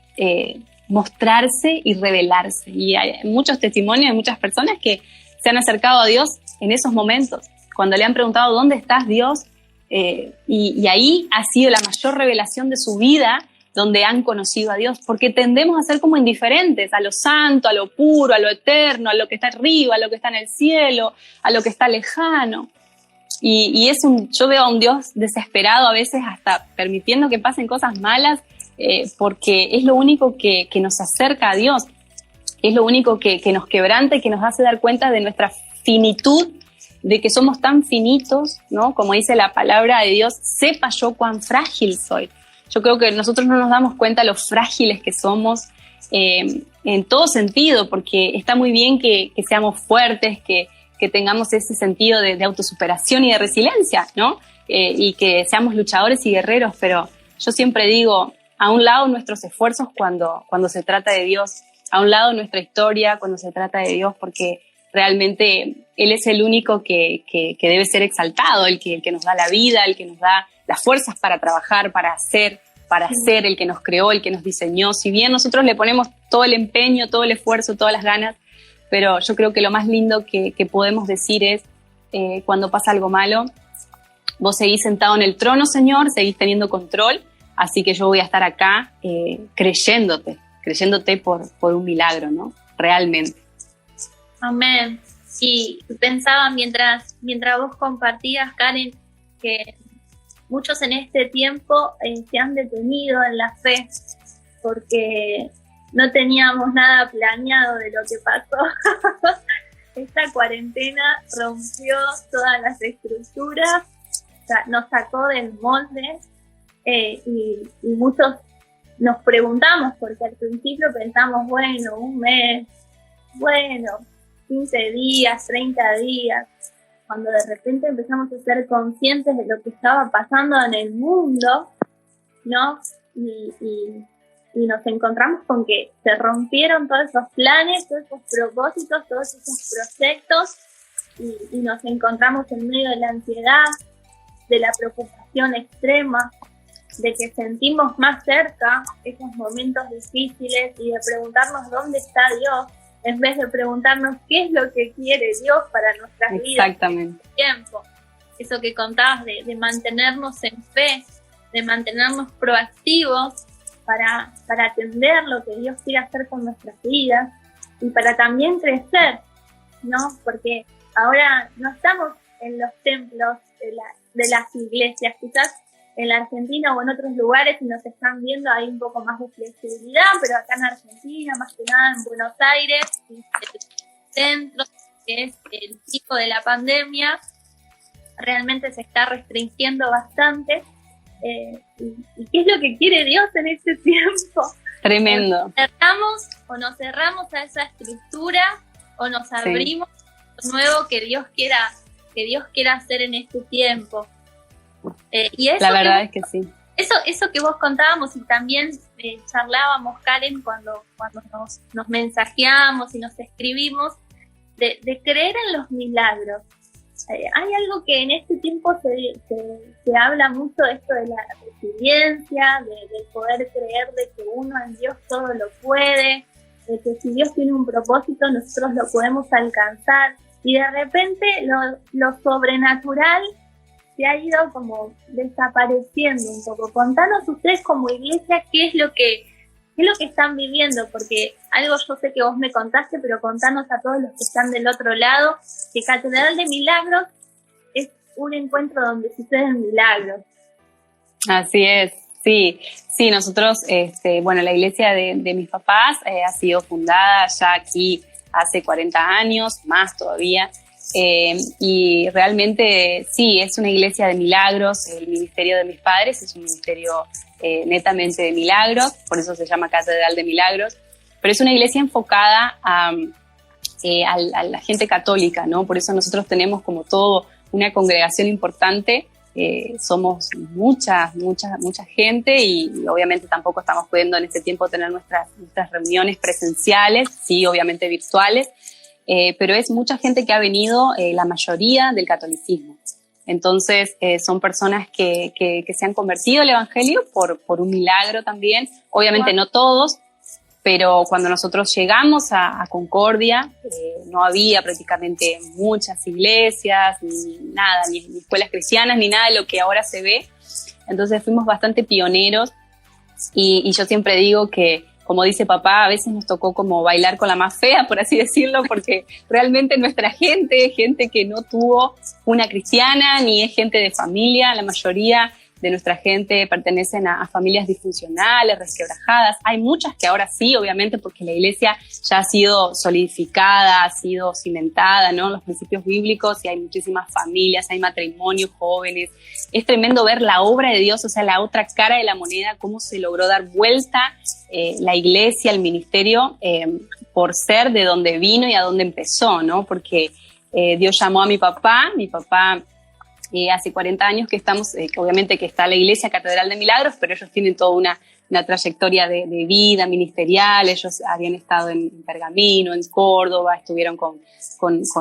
mostrarse y revelarse. Y hay muchos testimonios de muchas personas que se han acercado a Dios en esos momentos, cuando le han preguntado, ¿dónde estás, Dios? Y ahí ha sido la mayor revelación de su vida, donde han conocido a Dios, porque tendemos a ser como indiferentes a lo santo, a lo puro, a lo eterno, a lo que está arriba, a lo que está en el cielo, a lo que está lejano. Y yo veo a un Dios desesperado a veces, hasta permitiendo que pasen cosas malas, porque es lo único que nos acerca a Dios, es lo único que nos quebranta y que nos hace dar cuenta de nuestra finitud, de que somos tan finitos, ¿no? Como dice la palabra de Dios, sepa yo cuán frágil soy. Yo creo que nosotros no nos damos cuenta lo frágiles que somos en todo sentido, porque está muy bien que seamos fuertes, que tengamos ese sentido de autosuperación y de resiliencia, ¿no? Y que seamos luchadores y guerreros, pero yo siempre digo, a un lado nuestros esfuerzos cuando se trata de Dios, a un lado nuestra historia cuando se trata de Dios, porque realmente Él es el único que debe ser exaltado, el que nos da la vida, el que nos da las fuerzas para trabajar, para hacer, el que nos creó, el que nos diseñó. Si bien nosotros le ponemos todo el empeño, todo el esfuerzo, todas las ganas, pero yo creo que lo más lindo que podemos decir es, cuando pasa algo malo, vos seguís sentado en el trono, Señor, seguís teniendo control, así que yo voy a estar acá creyéndote por un milagro, ¿no? Realmente. Amén. Y pensaba mientras vos compartías, Karen, que muchos en este tiempo se han detenido en la fe porque no teníamos nada planeado de lo que pasó. Esta cuarentena rompió todas las estructuras, o sea, nos sacó del molde y muchos nos preguntamos, porque al principio pensamos, bueno, un mes, bueno, 15 días, 30 días, cuando de repente empezamos a ser conscientes de lo que estaba pasando en el mundo, ¿no? Y nos encontramos con que se rompieron todos esos planes, todos esos propósitos, todos esos proyectos, y nos encontramos en medio de la ansiedad, de la preocupación extrema, de que sentimos más cerca esos momentos difíciles y de preguntarnos dónde está Dios, en vez de preguntarnos qué es lo que quiere Dios para nuestras vidas. Exactamente. Tiempo. Eso que contabas de mantenernos en fe, de mantenernos proactivos para atender lo que Dios quiere hacer con nuestras vidas y para también crecer, ¿no? Porque ahora no estamos en los templos de las iglesias, quizás en la Argentina o en otros lugares, si nos están viendo, hay un poco más de flexibilidad, pero acá en Argentina, más que nada en Buenos Aires, el centro, que es el pico de la pandemia, realmente se está restringiendo bastante. ¿Y qué es lo que quiere Dios en este tiempo? Tremendo. O nos cerramos a esa estructura, o nos abrimos a lo nuevo que Dios quiera hacer en este tiempo. Y eso la verdad es que sí. Eso que vos contábamos y también charlábamos, Karen, cuando nos mensajeamos y nos escribimos, de creer en los milagros. Hay algo que en este tiempo se habla mucho de esto de la resiliencia, de poder creer de que uno en Dios todo lo puede, de que si Dios tiene un propósito nosotros lo podemos alcanzar, y de repente lo sobrenatural se ha ido como desapareciendo un poco. Contanos ustedes como iglesia qué es lo que están viviendo, porque algo yo sé que vos me contaste, pero contanos a todos los que están del otro lado, que Catedral de Milagros es un encuentro donde suceden milagros. Así es, sí, nosotros, la iglesia de mis papás ha sido fundada ya aquí hace 40 años, más todavía, Y realmente sí, es una iglesia de milagros. El ministerio de mis padres es un ministerio netamente de milagros, por eso se llama Catedral de Milagros, pero es una iglesia enfocada a la gente católica, ¿no? Por eso nosotros tenemos como todo una congregación importante. Somos mucha gente y obviamente tampoco estamos pudiendo en este tiempo tener nuestras reuniones presenciales, sí, obviamente virtuales, pero es mucha gente que ha venido, la mayoría del catolicismo. Entonces son personas que se han convertido al evangelio por un milagro también, obviamente no todos, pero cuando nosotros llegamos a Concordia, no había prácticamente muchas iglesias, ni nada, ni escuelas cristianas, ni nada de lo que ahora se ve. Entonces fuimos bastante pioneros y yo siempre digo que, como dice papá, a veces nos tocó como bailar con la más fea, por así decirlo, porque realmente nuestra gente que no tuvo una cristiana, ni es gente de familia, la mayoría de nuestra gente pertenecen a familias disfuncionales, resquebrajadas. Hay muchas que ahora sí, obviamente, porque la iglesia ya ha sido solidificada, ha sido cimentada, ¿no? Los principios bíblicos, y hay muchísimas familias, hay matrimonios jóvenes. Es tremendo ver la obra de Dios, o sea, la otra cara de la moneda, cómo se logró dar vuelta la iglesia, el ministerio, por ser de donde vino y a donde empezó, ¿no? Porque Dios llamó a mi papá hace 40 años que estamos, que obviamente que está la iglesia Catedral de Milagros, pero ellos tienen toda una trayectoria de vida ministerial. Ellos habían estado en Pergamino, en Córdoba, estuvieron con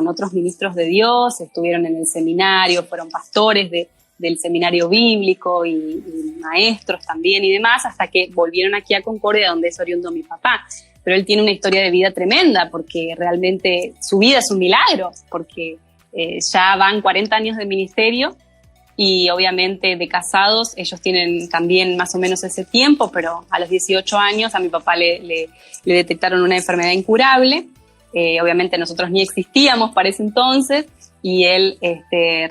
otros ministros de Dios, estuvieron en el seminario, fueron pastores del seminario bíblico y maestros también y demás, hasta que volvieron aquí a Concordia, donde es oriundo mi papá. Pero él tiene una historia de vida tremenda, porque realmente su vida es un milagro, porque ya van 40 años de ministerio y obviamente de casados. Ellos tienen también más o menos ese tiempo, pero a los 18 años a mi papá le detectaron una enfermedad incurable. Obviamente nosotros ni existíamos para ese entonces y él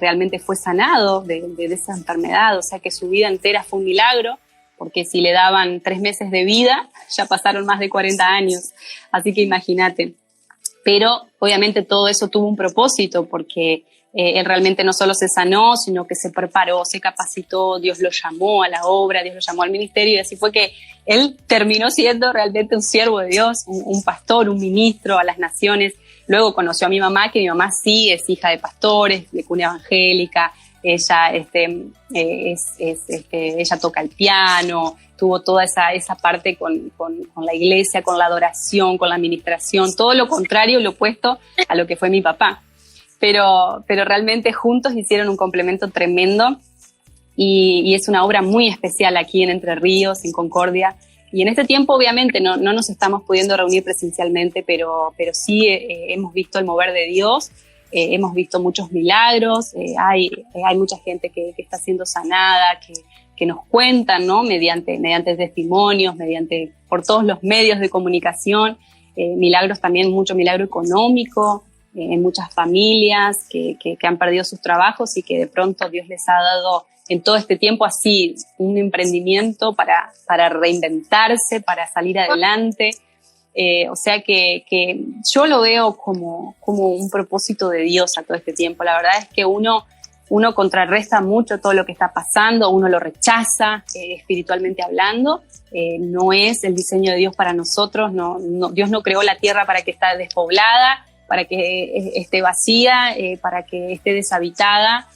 realmente fue sanado de esa enfermedad, o sea que su vida entera fue un milagro, porque si le daban 3 meses de vida, ya pasaron más de 40 años, así que imagínate. Pero obviamente todo eso tuvo un propósito, porque él realmente no solo se sanó, sino que se preparó, se capacitó, Dios lo llamó a la obra, Dios lo llamó al ministerio, y así fue que él terminó siendo realmente un siervo de Dios, un pastor, un ministro a las naciones. Luego conoció a mi mamá, que mi mamá sí es hija de pastores, de cuna evangélica. Ella, ella toca el piano, tuvo toda esa parte con la iglesia, con la adoración, con la administración, todo lo contrario, lo opuesto a lo que fue mi papá. Pero realmente juntos hicieron un complemento tremendo y es una obra muy especial aquí en Entre Ríos, en Concordia. Y en este tiempo obviamente no nos estamos pudiendo reunir presencialmente, pero sí hemos visto el mover de Dios. Hemos visto muchos milagros, hay mucha gente que está siendo sanada, que nos cuentan, ¿no? mediante testimonios, por todos los medios de comunicación, milagros también, mucho milagro económico, en muchas familias que han perdido sus trabajos y que de pronto Dios les ha dado en todo este tiempo así un emprendimiento para reinventarse, para salir adelante. O sea que yo lo veo como un propósito de Dios a todo este tiempo. La verdad es que uno contrarresta mucho todo lo que está pasando, uno lo rechaza espiritualmente hablando. No es el diseño de Dios para nosotros. Dios no creó la tierra para que esté despoblada, para que esté vacía, para que esté deshabitada.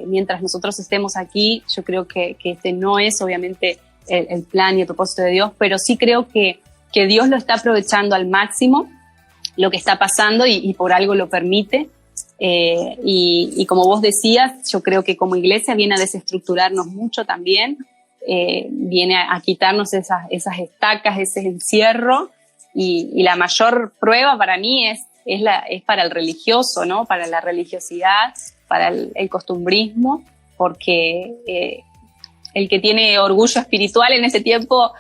Mientras nosotros estemos aquí, yo creo que este no es obviamente el plan y el propósito de Dios, pero sí creo que Dios lo está aprovechando al máximo, lo que está pasando, y por algo lo permite. Y como vos decías, yo creo que como iglesia viene a desestructurarnos mucho también, viene a quitarnos esas estacas, ese encierro, y la mayor prueba para mí es para el religioso, ¿no? Para la religiosidad, para el costumbrismo, porque el que tiene orgullo espiritual en ese tiempo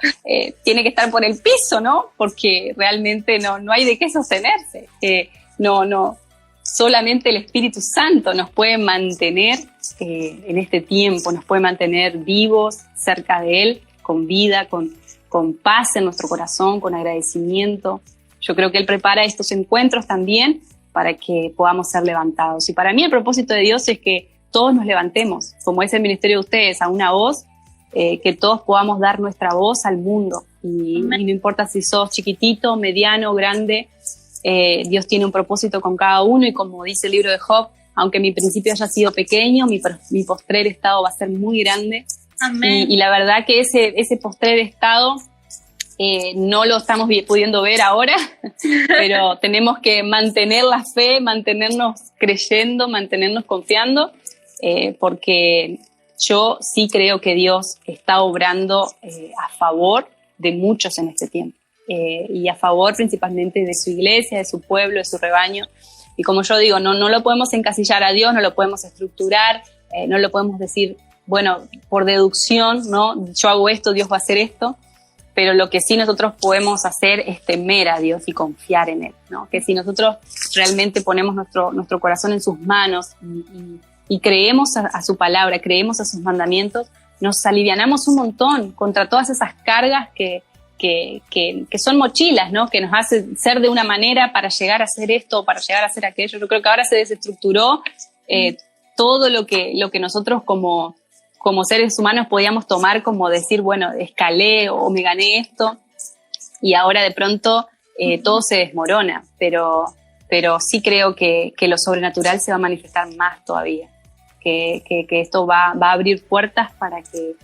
tiene que estar por el piso, ¿no? Porque realmente no hay de qué sostenerse. No, solamente el Espíritu Santo nos puede mantener en este tiempo, nos puede mantener vivos cerca de Él, con vida, con paz en nuestro corazón, con agradecimiento. Yo creo que Él prepara estos encuentros también para que podamos ser levantados. Y para mí el propósito de Dios es que todos nos levantemos, como es el ministerio de ustedes, a una voz, que todos podamos dar nuestra voz al mundo. Y no importa si sos chiquitito, mediano, grande, Dios tiene un propósito con cada uno, y como dice el libro de Job, aunque mi principio haya sido pequeño, mi postrer estado va a ser muy grande. Amén. Y la verdad que ese postrer estado no lo estamos pudiendo ver ahora, pero tenemos que mantener la fe, mantenernos creyendo, mantenernos confiando, porque yo sí creo que Dios está obrando a favor de muchos en este tiempo, y a favor principalmente de su iglesia, de su pueblo, de su rebaño. Y como yo digo, no lo podemos encasillar a Dios, no lo podemos estructurar, no lo podemos decir, bueno, por deducción, ¿no? Yo hago esto, Dios va a hacer esto. Pero lo que sí nosotros podemos hacer es temer a Dios y confiar en Él, ¿no? Que si nosotros realmente ponemos nuestro corazón en sus manos y creemos a su palabra, creemos a sus mandamientos, nos alivianamos un montón contra todas esas cargas que son mochilas, ¿no? Que nos hacen ser de una manera para llegar a hacer esto, para llegar a hacer aquello. Yo creo que ahora se desestructuró todo lo que nosotros como seres humanos podíamos tomar como decir, bueno, escalé o me gané esto, y ahora de pronto todo se desmorona, pero sí creo que lo sobrenatural se va a manifestar más todavía, que esto va a abrir puertas para que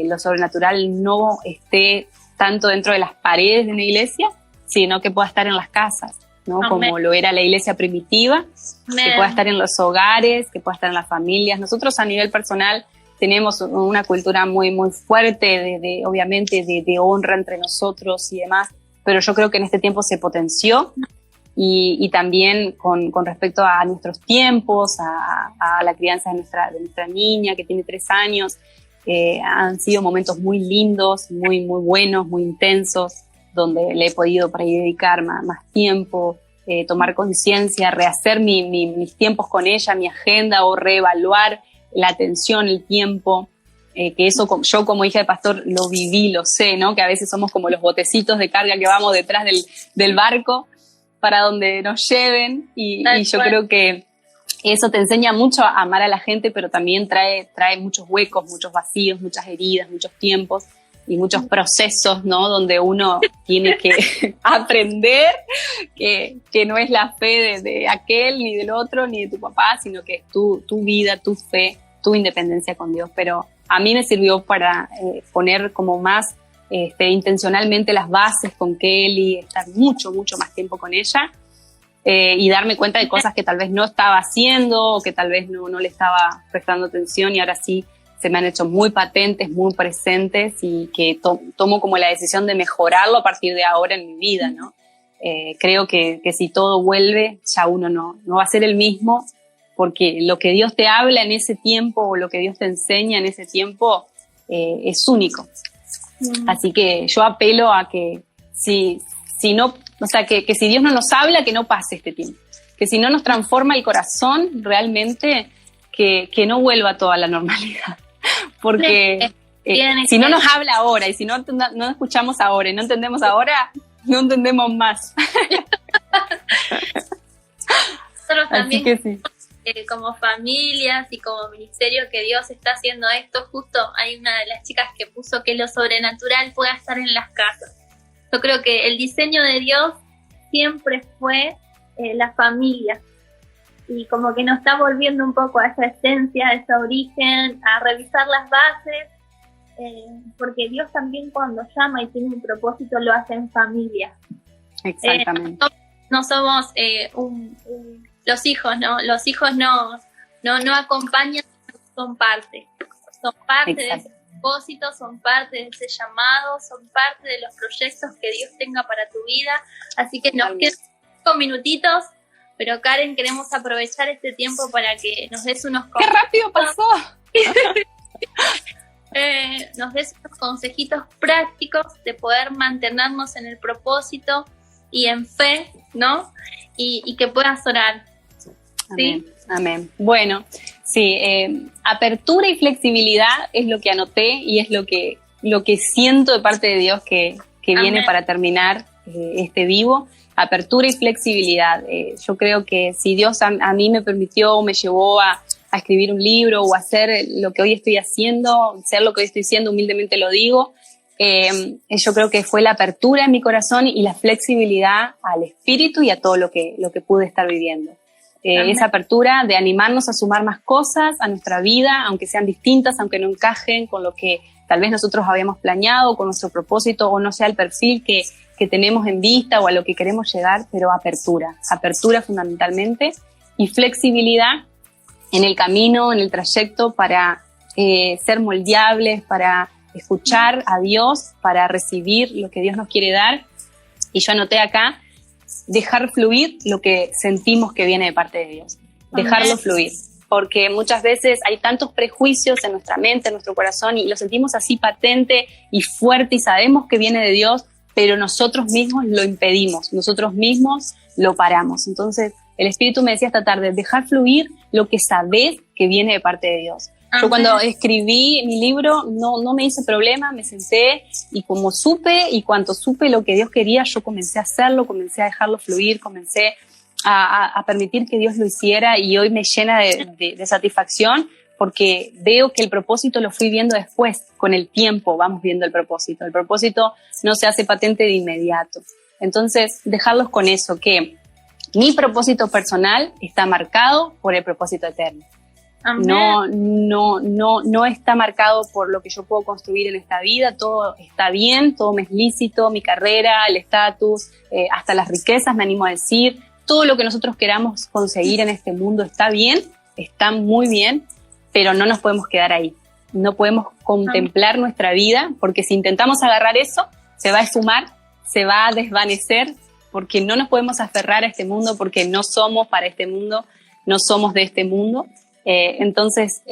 lo sobrenatural no esté tanto dentro de las paredes de una iglesia, sino que pueda estar en las casas, ¿no? Como lo era la iglesia primitiva, que pueda estar en los hogares, que pueda estar en las familias. Nosotros a nivel personal tenemos una cultura muy, muy fuerte, obviamente, de honra entre nosotros y demás, pero yo creo que en este tiempo se potenció, y también con respecto a nuestros tiempos, a la crianza de nuestra niña, que tiene 3 años, han sido momentos muy lindos, muy, muy buenos, muy intensos, donde le he podido por ahí dedicar más tiempo, tomar conciencia, rehacer mis tiempos con ella, mi agenda, o reevaluar la atención, el tiempo, que eso yo como hija de pastor lo viví, lo sé, ¿no? Que a veces somos como los botecitos de carga que vamos detrás del barco para donde nos lleven, y yo creo que eso te enseña mucho a amar a la gente, pero también trae muchos huecos, muchos vacíos, muchas heridas, muchos tiempos y muchos procesos, ¿no? Donde uno tiene que aprender que no es la fe de aquel, ni del otro, ni de tu papá, sino que es tu vida, tu fe, tu independencia con Dios. Pero a mí me sirvió para poner como más intencionalmente las bases con Kelly, estar mucho, mucho más tiempo con ella, y darme cuenta de cosas que tal vez no estaba haciendo, o que tal vez no le estaba prestando atención, y ahora sí se me han hecho muy patentes, muy presentes, y que tomo como la decisión de mejorarlo a partir de ahora en mi vida, ¿no? Creo que si todo vuelve, ya uno no va a ser el mismo, porque lo que Dios te habla en ese tiempo, o lo que Dios te enseña en ese tiempo, es único. Así que yo apelo a que si no, o sea, que si Dios no nos habla, que no pase este tiempo. Que si no nos transforma el corazón realmente, que no vuelva toda la normalidad. Porque si no nos habla ahora, y si no escuchamos ahora y no entendemos ahora, no entendemos más. Nosotros también, así que sí. Como familias y como ministerio, que Dios está haciendo esto. Justo hay una de las chicas que puso que lo sobrenatural pueda estar en las casas. Yo creo que el diseño de Dios siempre fue la familia, y como que nos está volviendo un poco a esa esencia, a ese origen, a revisar las bases, porque Dios también cuando llama y tiene un propósito lo hace en familia. Exactamente. No somos los hijos, ¿no? Los hijos no acompañan, son parte de ese propósito, son parte de ese llamado, son parte de los proyectos que Dios tenga para tu vida. Así que nos quedan 5 minutitos, pero Karen, queremos aprovechar este tiempo para que nos des unos consejitos. ¡Qué rápido pasó! Nos des unos consejitos prácticos de poder mantenernos en el propósito y en fe, ¿no? Y que puedas orar. Amén. ¿Sí? Amén. Bueno, sí, apertura y flexibilidad es lo que anoté, y es lo que siento de parte de Dios que viene para terminar este vivo. apertura y flexibilidad. Yo creo que si Dios a mí me permitió, me llevó a escribir un libro o a hacer lo que hoy estoy haciendo, ser lo que hoy estoy haciendo, humildemente lo digo, yo creo que fue la apertura en mi corazón y la flexibilidad al espíritu y a todo lo que pude estar viviendo. Esa apertura de animarnos a sumar más cosas a nuestra vida, aunque sean distintas, aunque no encajen con lo que tal vez nosotros habíamos planeado, con nuestro propósito, o no sea el perfil que tenemos en vista o a lo que queremos llegar, pero apertura fundamentalmente, y flexibilidad en el camino, en el trayecto, para ser moldeables, para escuchar a Dios, para recibir lo que Dios nos quiere dar. Y yo anoté acá, dejar fluir lo que sentimos que viene de parte de Dios. Dejarlo fluir. Porque muchas veces hay tantos prejuicios en nuestra mente, en nuestro corazón, y lo sentimos así patente y fuerte, y sabemos que viene de Dios, pero nosotros mismos lo impedimos, nosotros mismos lo paramos. Entonces, el Espíritu me decía esta tarde, dejar fluir lo que sabés que viene de parte de Dios. Yo cuando escribí mi libro no me hice problema, me senté y como supe y cuanto supe lo que Dios quería, yo comencé a hacerlo, comencé a dejarlo fluir, comencé a permitir que Dios lo hiciera, y hoy me llena de satisfacción porque veo que el propósito lo fui viendo después, con el tiempo vamos viendo el propósito no se hace patente de inmediato. Entonces dejarlos con eso, que mi propósito personal está marcado por el propósito eterno. No está marcado por lo que yo puedo construir en esta vida. Todo está bien, todo me es lícito, mi carrera, el estatus, hasta las riquezas, me animo a decir, todo lo que nosotros queramos conseguir en este mundo está bien, está muy bien, pero no nos podemos quedar ahí. No podemos contemplar nuestra vida, porque si intentamos agarrar eso, se va a esfumar, se va a desvanecer, porque no nos podemos aferrar a este mundo, porque no somos para este mundo, no somos de este mundo. Entonces,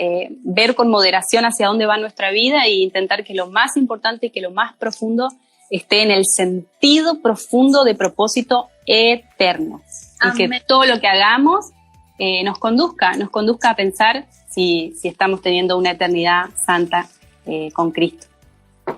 ver con moderación hacia dónde va nuestra vida e intentar que lo más importante y que lo más profundo esté en el sentido profundo de propósito eterno. Amén. Y que todo lo que hagamos nos conduzca a pensar si estamos teniendo una eternidad santa con Cristo.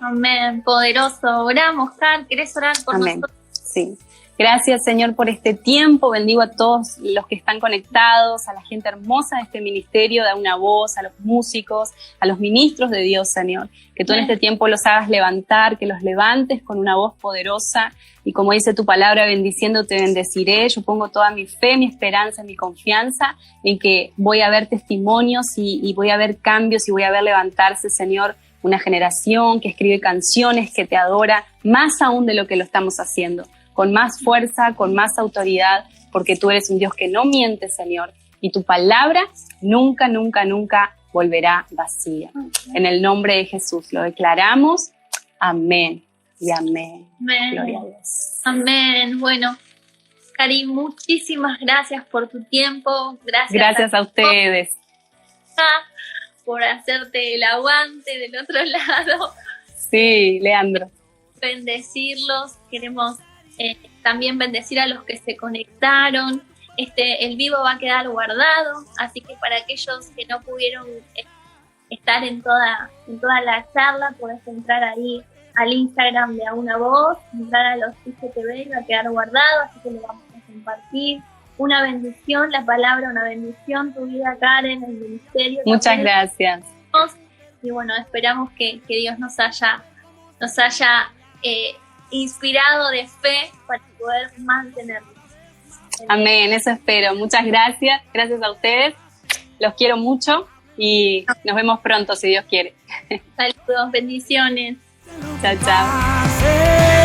Amén, poderoso. Oramos, Car, ¿querés orar por nosotros? Sí. Gracias, Señor, por este tiempo. Bendigo a todos los que están conectados, a la gente hermosa de este ministerio, da una voz, a los músicos, a los ministros de Dios, Señor. Que tú en este tiempo los hagas levantar, que los levantes con una voz poderosa. Y como dice tu palabra, bendiciéndote bendeciré. Yo pongo toda mi fe, mi esperanza, mi confianza en que voy a ver testimonios y voy a ver cambios y voy a ver levantarse, Señor, una generación que escribe canciones, que te adora, más aún de lo que lo estamos haciendo. Con más fuerza, con más autoridad, porque tú eres un Dios que no miente, Señor, y tu palabra nunca, nunca, nunca volverá vacía. En el nombre de Jesús lo declaramos. Amén y amén. Amén. Gloria a Dios. Amén. Bueno, Cari, muchísimas gracias por tu tiempo. Gracias a ustedes. Por hacerte el aguante del otro lado. Sí, Leandro. Bendecirlos. Queremos también bendecir a los que se conectaron. El vivo va a quedar guardado, así que para aquellos que no pudieron estar en toda la charla, puedes entrar ahí al Instagram de A Una Voz, entrar a los IGTV y va a quedar guardado, así que lo vamos a compartir. Una bendición, la palabra, una bendición, tu vida, Karen, el ministerio. Muchas gracias. Y bueno, esperamos que Dios nos haya inspirado de fe para poder mantenerlo. Amén, eso espero. Muchas gracias. Gracias a ustedes. Los quiero mucho y nos vemos pronto, si Dios quiere. Saludos, bendiciones. Chao, chao.